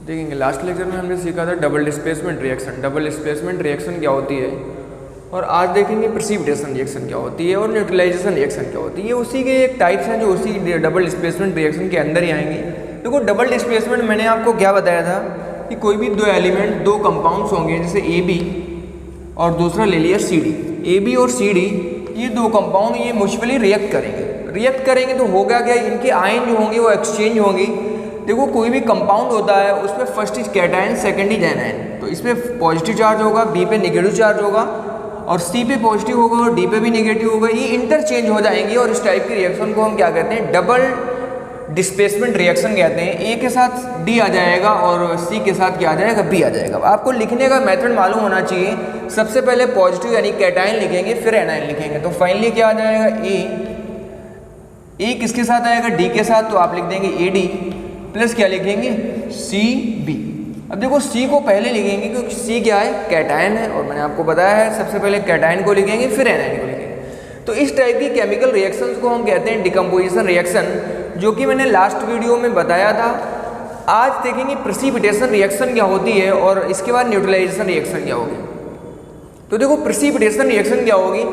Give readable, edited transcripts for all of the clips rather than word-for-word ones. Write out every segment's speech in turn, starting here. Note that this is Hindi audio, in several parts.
देखेंगे लास्ट लेक्चर में हमने सीखा था double displacement reaction. Double displacement reaction क्या होती है, और आज देखेंगे प्रेसिपिटेशन रिएक्शन क्या होती है और न्यूट्रलाइजेशन रिएक्शन क्या होती है। ये उसी के एक टाइप्स हैं जो उसी डबल डिस्प्लेसमेंट रिएक्शन के अंदर ही आएंगे। देखो डबल डिस्प्लेसमेंट मैंने आपको क्या बताया था कि कोई भी दो एलिमेंट, दो कंपाउंड्स होंगे, जैसे ए बी और दूसरा ले लिया सी डी। ए बी और सी डी ये दो कंपाउंड ये म्यूचुअली रिएक्ट करेंगे तो होगा क्या, इनके आयन जो होंगे वो एक्सचेंज होंगी। देखो कोई भी कंपाउंड होता है उसमें first is cation, second is anion, तो इसमें पॉजिटिव चार्ज होगा, बी पे नेगेटिव चार्ज होगा और सी पे पॉजिटिव होगा और डी पे भी नेगेटिव होगा। ये इंटरचेंज हो जाएंगे और इस टाइप की रिएक्शन को हम क्या कहते हैं, डबल डिस्प्लेसमेंट रिएक्शन कहते हैं। ए के साथ डी आ जाएगा और सी के साथ क्या आ जाएगा, बी आ जाएगा। आपको लिखने का मेथड मालूम होना चाहिए। सबसे पहले पॉजिटिव यानी कैटायन लिखेंगे, फिर एनायन लिखेंगे, तो फाइनली क्या आ जाएगा, ए किसके साथ आएगा, डी के साथ, तो आप लिख देंगे ए डी प्लस क्या लिखेंगे, सी बी। अब देखो सी को पहले लिखेंगे क्योंकि सी क्या है, कैटायन है, और मैंने आपको बताया है सबसे पहले कैटायन को लिखेंगे फिर एनायन को लिखेंगे। तो इस टाइप की केमिकल रिएक्शंस को हम कहते हैं डिकम्पोजिशन रिएक्शन, जो कि मैंने लास्ट वीडियो में बताया था। आज देखेंगे प्रेसिपिटेशन रिएक्शन क्या होती है और इसके बाद न्यूट्रलाइजेशन रिएक्शन क्या होगी। तो देखो प्रेसिपिटेशन रिएक्शन क्या होगी,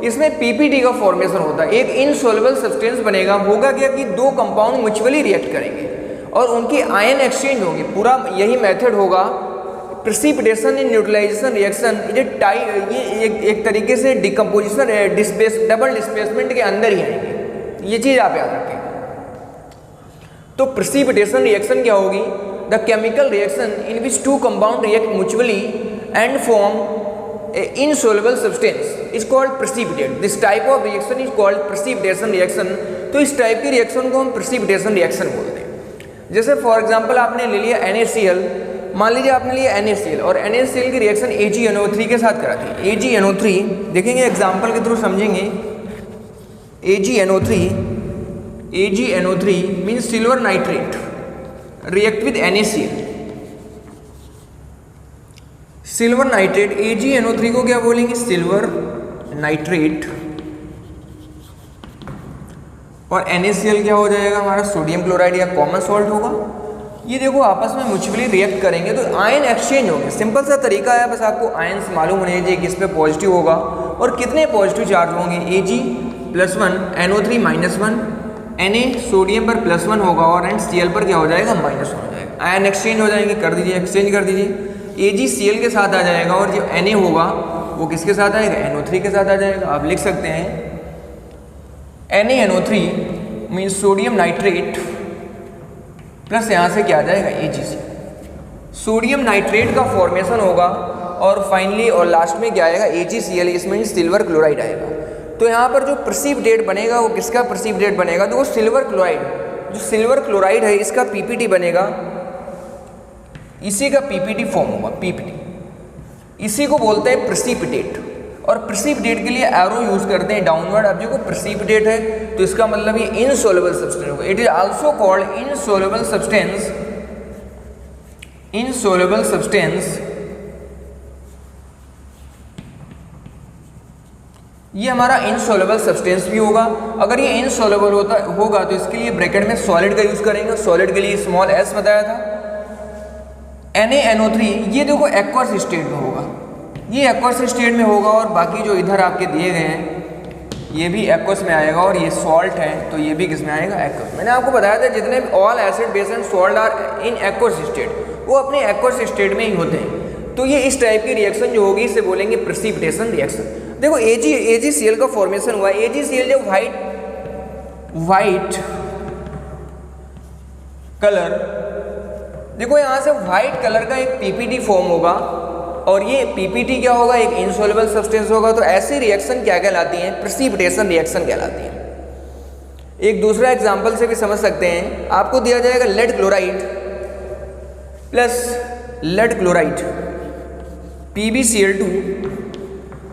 इसमें पीपीटी का फॉर्मेशन होता है, एक इनसॉल्युबल सब्सटेंस बनेगा। होगा क्या कि दो कंपाउंड म्यूचुअली रिएक्ट करेंगे और उनकी आयन एक्सचेंज होगी। पूरा यही मेथड होगा प्रेसिपिटेशन इन न्यूट्रलाइजेशन रिएक्शन। ये एक तरीके से डिकम्पोजिशन डबल डिस्प्लेसमेंट के अंदर ही आएंगे, ये चीज़ आप याद रखें। तो प्रेसिपिटेशन रिएक्शन क्या होगी, the chemical reaction in which two compound react mutually and form insoluble substance is called precipitate. This type of reaction is called precipitation reaction. तो इस टाइप की रिएक्शन को हम precipitation reaction बोलते हैं। जैसे फॉर एग्जांपल आपने ले लिया NaCl, मान लीजिए आपने लिया NaCl और NaCl की रिएक्शन AgNO3 के साथ करा थी। AgNO3 देखेंगे एग्जांपल के थ्रू समझेंगे। AgNO3 means silver nitrate react with NaCl। Silver nitrate, AgNO3 को क्या बोलेंगे, सिल्वर नाइट्रेट, और NaCl क्या हो जाएगा हमारा, सोडियम क्लोराइड या कॉमन सॉल्ट होगा। ये देखो आपस में म्यूचुअली रिएक्ट करेंगे तो आयन एक्सचेंज होंगे। सिंपल सा तरीका है, बस आपको आयन्स मालूम होने चाहिए कि इस पे पॉजिटिव होगा और कितने पॉजिटिव चार्ज होंगे। Ag+1, NO3-1, Na सोडियम पर +1 होगा और Cl पर क्या हो जाएगा, -1 हो जाएगा। आयन एक्सचेंज हो जाएंगे, कर दीजिए, एक्सचेंज कर दीजिए। AgCl के साथ आ जाएगा और जो Na होगा वो किसके साथ आएगा, NO3 के साथ आ जाएगा। आप लिख सकते हैं NaNO3 means sodium nitrate plus यहाँ से क्या आ जाएगा, AgCl। सोडियम नाइट्रेट का फॉर्मेशन होगा और फाइनली और लास्ट में क्या आएगा, AgCl, इसमें सिल्वर क्लोराइड आएगा। तो यहाँ पर जो प्रेसिपिटेट बनेगा वो किसका प्रेसिपिटेट बनेगा, तो वो सिल्वर क्लोराइड, जो सिल्वर क्लोराइड है इसका पीपीटी बनेगा, इसी का पीपीटी फॉर्म होगा, पीपीटी। इसी को बोलते हैं प्रेसिपिटेट, और प्रेसिपिटेट के लिए एरो यूज करते हैं डाउनवर्ड। अब देखो प्रेसिपिटेट है तो इसका मतलब ये इनसॉल्युबल सब्सटेंस होगा। It is also called insoluble substance. Insoluble substance ये हमारा इनसॉल्युबल सब्सटेंस भी होगा। अगर ये इनसॉल्युबल होगा तो इसके लिए ब्रैकेट में सॉलिड का यूज करेंगे। सॉलिड के लिए स्मॉल s बताया था। NaNO3 ये देखो एक्वस स्टेट में होगा, ये एक्वस स्टेट में होगा और बाकी जो इधर आपके दिए गए हैं ये भी एक्वस में आएगा और ये सॉल्ट है तो ये भी किस में आएगा, एक्वस। मैंने आपको बताया था जितने भी all acid base and salt are in aqueous state, वो अपने एक्वस स्टेट में ही होते हैं। तो ये इस टाइप की रिएक्शन जो होगी इसे बोलेंगे प्रेसिपिटेशन रिएक्शन। देखो AgCl का फॉर्मेशन हुआ। AgCl जो वाइट कलर, देखो यहाँ से व्हाइट कलर का एक पीपीटी फॉर्म होगा और ये पीपीटी क्या होगा, एक इनसॉल्युबल सब्सटेंस होगा। तो ऐसी रिएक्शन क्या कहलाती हैं, प्रेसिपिटेशन रिएक्शन कहलाती हैं। एक दूसरा एग्जांपल से भी समझ सकते हैं। आपको दिया जाएगा lead chloride plus lead chloride PbCl2।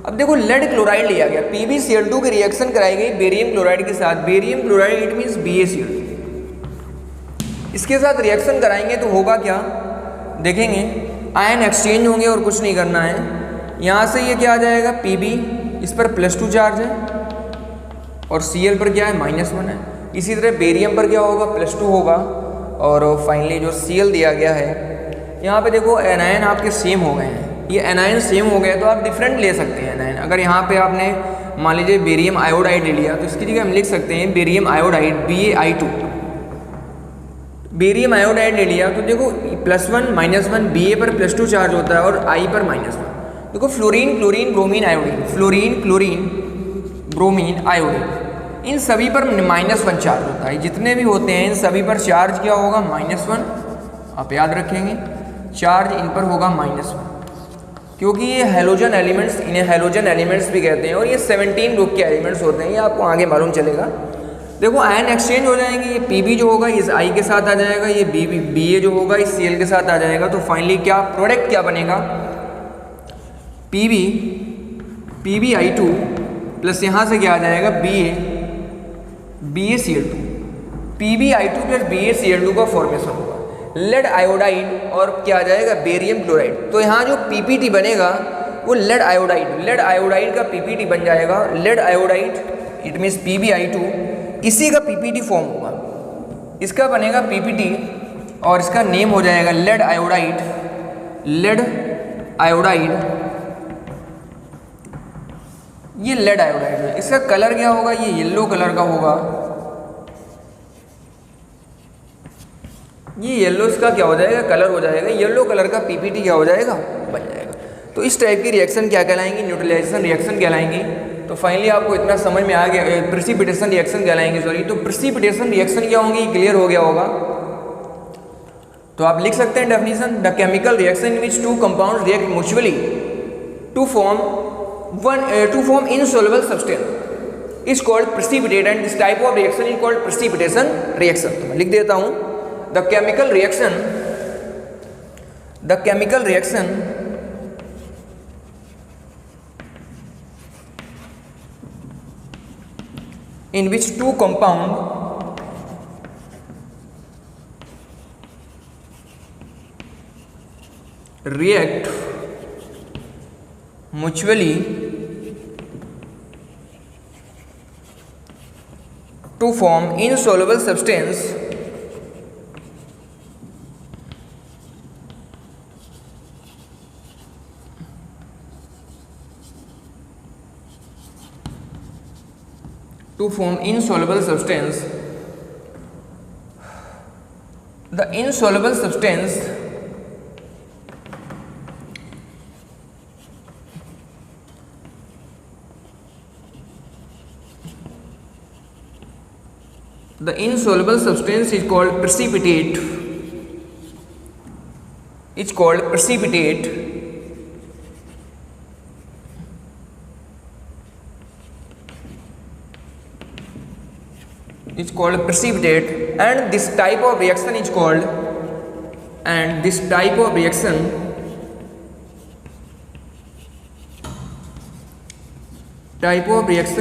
अब देखो लेड क्लोराइड लिया गया, PbCl2 की रिएक्शन कराई गई बेरियम क्लोराइड के साथ। Barium chloride it means BaCl2। इसके साथ रिएक्शन कराएंगे तो होगा क्या, देखेंगे आयन एक्सचेंज होंगे और कुछ नहीं करना है। यहाँ से ये क्या आ जाएगा, Pb, इस पर +2 चार्ज है और Cl पर क्या है, -1 है। इसी तरह बेरियम पर क्या होगा, +2 होगा और फाइनली जो Cl दिया गया है यहाँ पे देखो एनायन आपके सेम हो गए हैं, ये एनायन सेम हो गए तो आप डिफरेंट ले सकते हैं एनायन। अगर यहाँ पे आपने मान लीजिए बेरियम आयोडाइड ले लिया तो इसकी जगह हम लिख सकते हैं barium iodide BaI2। Barium iodide ले लिया तो देखो +1 -1 Ba पर +2 चार्ज होता है और I पर -1। देखो fluorine chlorine bromine iodine, fluorine chlorine bromine iodine, इन सभी पर -1 चार्ज होता है। जितने भी होते हैं इन सभी पर चार्ज क्या होगा, -1। आप याद रखेंगे चार्ज इन पर होगा -1, क्योंकि ये हेलोजन एलिमेंट्स, इन्हें हेलोजन एलिमेंट्स भी कहते हैं और ये 17 ग्रुप के एलिमेंट्स होते हैं, ये आपको आगे मालूम चलेगा। देखो आयन एक्सचेंज हो जाएंगे, ये Pb जो होगा इस I के साथ आ जाएगा, ये Ba जो होगा इस Cl के साथ आ जाएगा। तो फाइनली क्या प्रोडक्ट क्या बनेगा, PbI2 प्लस यहाँ से क्या आ जाएगा BaCl2। PbI2 प्लस BaCl2 का फॉर्मेशन होगा। लेड आयोडाइड और क्या आ जाएगा बेरियम क्लोराइड। तो यहाँ जो PPT बनेगा वो लेड आयोडाइड का PPT बन जाएगा। Lead iodide it means PbI2, इसी का PPT फॉर्म होगा, इसका बनेगा PPT और इसका नेम हो जाएगा लेड आयोडाइड। ये लेड आयोडाइड है। इसका कलर क्या होगा, ये येलो कलर का होगा। ये येलो इसका क्या हो जाएगा, कलर हो जाएगा। येलो कलर का PPT क्या हो जाएगा, बन जाएगा। तो इस टाइप की रिएक्शन क्या कहलाएंगी, न्यूट्रलाइजेशन रिएक्शन कहलाएंगी। तो फाइनली आपको इतना समझ में आ गया, प्रेसिपिटेशन रिएक्शन कहलाएंगे, सॉरी। तो प्रेसिपिटेशन रिएक्शन क्या होंगी, क्लियर हो गया होगा। तो आप लिख सकते हैं definition, the chemical reaction in which 2 compound react mutually to form insoluble substance is called precipitate and this type of reaction is called precipitation reaction. तो मैं लिख देता हूं, the chemical reaction in which 2 compound react mutually to form insoluble substance to form insoluble substance. The insoluble substance is called precipitate. It's called precipitate. It's called precipitate, and this type of reaction is called, and this type of reaction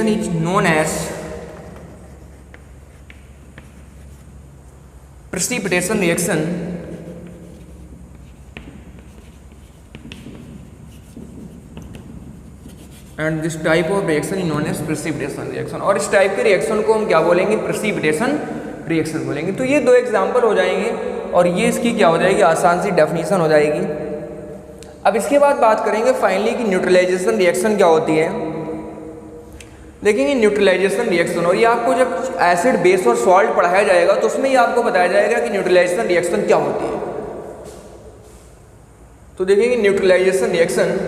is known as precipitation reaction. And this type of reaction is known as precipitation reaction. और इस टाइप के रिएक्शन को हम क्या बोलेंगे, प्रेसिपिटेशन रिएक्शन बोलेंगे। तो ये 2 एग्जाम्पल हो जाएंगे और ये इसकी क्या हो जाएगी, आसान सी डेफिनेशन हो जाएगी। अब इसके बाद बात करेंगे फाइनली कि न्यूट्रलाइजेशन रिएक्शन क्या होती है। देखेंगे न्यूट्रलाइजेशन रिएक्शन, और ये आपको जब एसिड बेस और सॉल्ट पढ़ाया जाएगा तो उसमें ही आपको बताया जाएगा कि न्यूट्रलाइजेशन रिएक्शन क्या होती है। तो देखेंगे न्यूट्रलाइजेशन रिएक्शन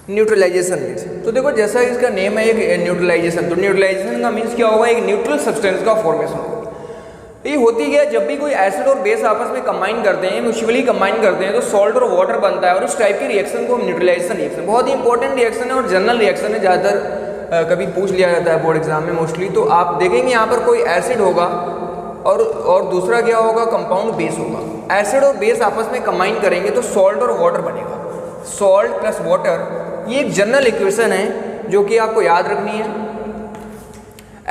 न्यूट्रलाइजेशन रिएक्शन। तो देखो जैसा इसका नेम है एक न्यूट्रलाइजेशन, तो न्यूट्रलाइजेशन का मीन्स क्या होगा, एक न्यूट्रल सब्सटेंस का फॉर्मेशन होगा। ये होती क्या है, जब भी कोई एसिड और बेस आपस में कंबाइन करते हैं, म्यूचुअली कंबाइन करते हैं, तो सॉल्ट और वाटर बनता है, और इस टाइप की रिएक्शन को हम न्यूट्रलाइजेशन रिएक्शन, बहुत ही इंपॉर्टेंट रिएक्शन है और जनरल रिएक्शन है, ज़्यादातर कभी पूछ लिया जाता है बोर्ड एग्जाम में मोस्टली। तो आप देखेंगे यहाँ पर कोई एसिड होगा और दूसरा क्या होगा, कंपाउंड बेस होगा। एसिड और बेस आपस में कंबाइन करेंगे तो सॉल्ट और वाटर बनेगा। सॉल्ट प्लस वाटर, ये एक जनरल इक्वेशन है जो कि आपको याद रखनी है।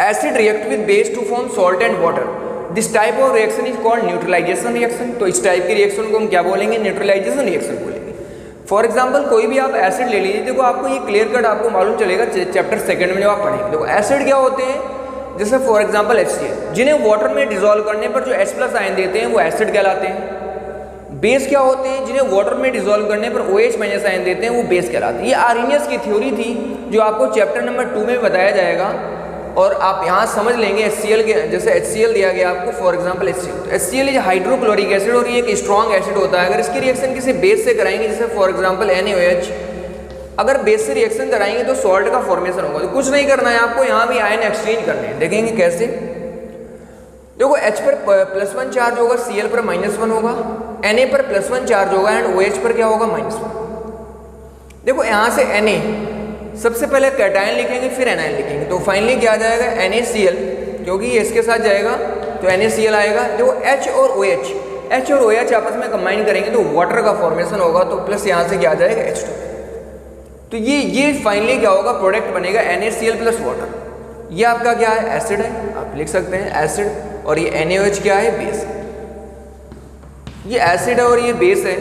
Acid react with base to form salt and water, this type of reaction is called neutralization reaction. तो इस टाइप की रिएक्शन को हम क्या बोलेंगे, न्यूट्रलाइजेशन रिएक्शन बोलेंगे। फॉर एग्जाम्पल कोई भी आप एसिड ले लीजिए, देखो आपको ये क्लियर कट आपको मालूम चलेगा चैप्टर सेकंड में जब आप पढ़ेंगे। देखो एसिड क्या होते हैं, जैसे फॉर एग्जाम्पल HCl, जिन्हें वाटर में डिजोल्व करने पर जो H+ आयन देते हैं वो एसिड कहलाते हैं। बेस क्या होते हैं, जिन्हें वाटर में डिजोल्व करने पर OH- आयन देते हैं वो बेस कहलाते हैं। ये आर्हेनियस की थ्योरी थी जो आपको चैप्टर नंबर 2 में बताया जाएगा, और आप यहाँ समझ लेंगे HCl के, जैसे HCl दिया गया आपको for example HCl is hydrochloric acid, और ये एक स्ट्रॉन्ग एसिड होता है। अगर इसकी रिएक्शन किसी बेस से कराएंगे, जैसे फॉर एग्जांपल NaOH, अगर बेस से रिएक्शन कराएंगे तो सॉल्ट का फॉर्मेशन होगा। तो कुछ नहीं करना है आपको, यहाँ भी आयन एक्सचेंज करने हैं। देखेंगे कैसे। देखो H पर +1 चार्ज होगा, Cl पर -1 होगा, Na पर +1 चार्ज होगा एंड OH पर क्या होगा, -1। देखो यहाँ से Na सबसे पहले कैटायन लिखेंगे, फिर एनायन लिखेंगे, तो फाइनली क्या आ जाएगा, NaCl, क्योंकि ये इसके साथ जाएगा तो NaCl आएगा। देखो H और OH आपस में कंबाइन करेंगे तो वाटर का फॉर्मेशन होगा, तो प्लस यहाँ से क्या आ जाएगा, H2। तो ये फाइनली क्या होगा, प्रोडक्ट बनेगा NaCl + वाटर। ये आपका क्या है, एसिड है, आप लिख सकते हैं एसिड, और ये NaOH क्या है, बेस है। ये एसिड है और ये बेस है,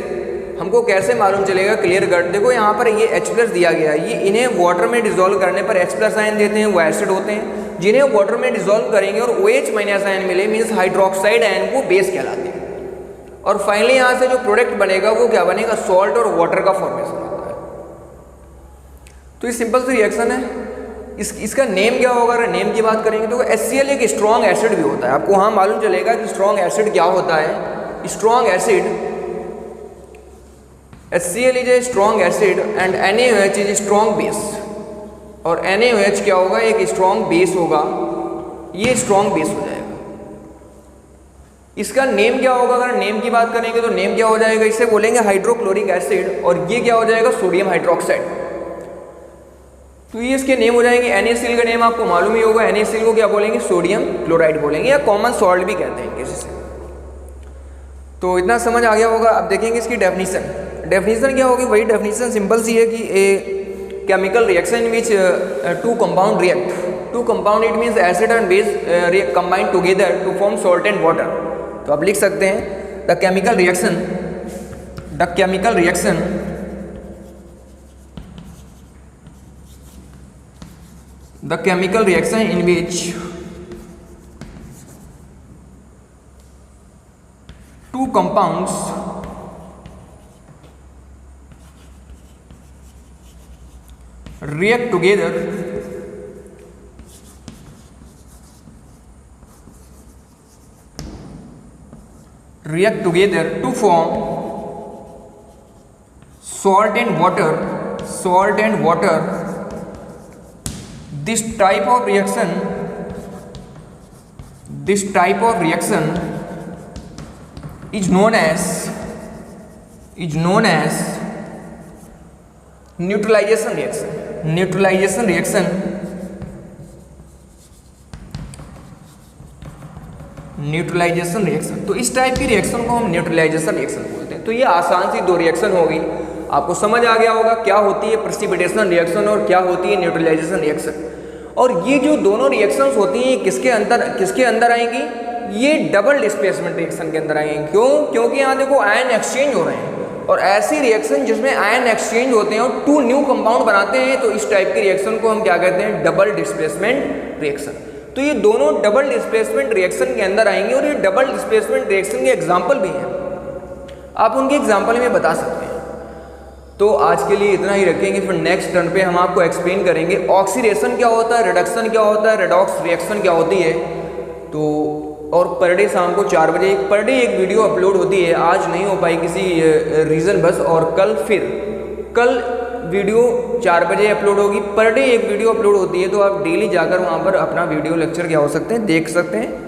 हमको कैसे मालूम चलेगा, क्लियर कट। देखो यहाँ पर ये H+ दिया गया है, ये इन्हें वाटर में डिजोल्व करने पर H+ आयन देते हैं, वो एसिड होते हैं। जिन्हें वाटर में डिजोल्व करेंगे और OH- आयन मिले, मीन्स हाइड्रोक्साइड आयन, वो बेस कहलाते हैं। और फाइनली यहाँ से जो प्रोडक्ट बनेगा वो क्या बनेगा, सॉल्ट और वाटर का फॉर्मेशन होता है। तो ये सिंपल सी रिएक्शन है। इसका नेम क्या होगा, अगर नेम की बात करेंगे तो HCl एक स्ट्रॉन्ग एसिड भी होता है। आपको वहाँ मालूम चलेगा कि स्ट्रॉन्ग एसिड क्या होता है। Strong acid, HCl is a strong acid and NaOH is strong base, और NaOH क्या होगा, एक स्ट्रॉन्ग बेस होगा, ये स्ट्रॉन्ग बेस हो जाएगा। इसका नेम क्या होगा, अगर नेम की बात करेंगे तो नेम क्या हो जाएगा, इसे बोलेंगे हाइड्रोक्लोरिक एसिड, और ये क्या हो जाएगा, सोडियम हाइड्रोक्साइड। तो ये इसके नेम हो जाएंगे। NaCl का नेम आपको मालूम ही होगा, NaCl को क्या बोलेंगे, सोडियम क्लोराइड बोलेंगे, या कॉमन सॉल्ट भी कहते हैं किसी से। तो इतना समझ आ गया होगा। अब देखेंगे इसकी डेफिनेशन क्या होगी। वही डेफिनेशन सिंपल सी है कि a chemical reaction in which two compound react, two compound it means acid and base combine together to form salt and water. तो आप लिख सकते हैं the chemical reaction in which two compounds react together to form salt and water. This type of reaction is known as neutralization reaction। तो इस टाइप की रिएक्शन को हम न्यूट्रलाइजेशन रिएक्शन बोलते हैं। तो ये आसान सी दो रिएक्शन होगी, आपको समझ आ गया होगा क्या होती है प्रेसिपिटेशन रिएक्शन और क्या होती है न्यूट्रलाइजेशन रिएक्शन। और ये जो दोनों रिएक्शंस होती हैं किसके अंदर आएंगी, ये डबल डिस्प्लेसमेंट रिएक्शन के अंदर आएंगे। क्योंकि यहाँ देखो आयन एक्सचेंज हो रहे हैं, और ऐसी रिएक्शन जिसमें आयन एक्सचेंज होते हैं और टू न्यू कंपाउंड बनाते हैं, तो इस टाइप की रिएक्शन को हम क्या कहते हैं, डबल डिस्प्लेसमेंट रिएक्शन। तो ये दोनों डबल डिस्प्लेसमेंट रिएक्शन के अंदर आएंगे, और ये डबल डिस्प्लेसमेंट रिएक्शन के एग्जाम्पल भी हैं, आप उनके एग्जाम्पल में बता सकते हैं। तो आज के लिए इतना ही रखेंगे, फिर नेक्स्ट टर्न पे हम आपको एक्सप्लेन करेंगे ऑक्सीडेशन क्या होता है, रिडक्शन क्या होता है, रेडॉक्स रिएक्शन क्या होती है। तो और पर डे शाम को 4 बजे एक वीडियो अपलोड होती है। आज नहीं हो पाई किसी रीज़न बस, और कल वीडियो 4 बजे अपलोड होगी। पर डे एक वीडियो अपलोड होती है, तो आप डेली जाकर वहाँ पर अपना वीडियो लेक्चर क्या हो सकते हैं, देख सकते हैं।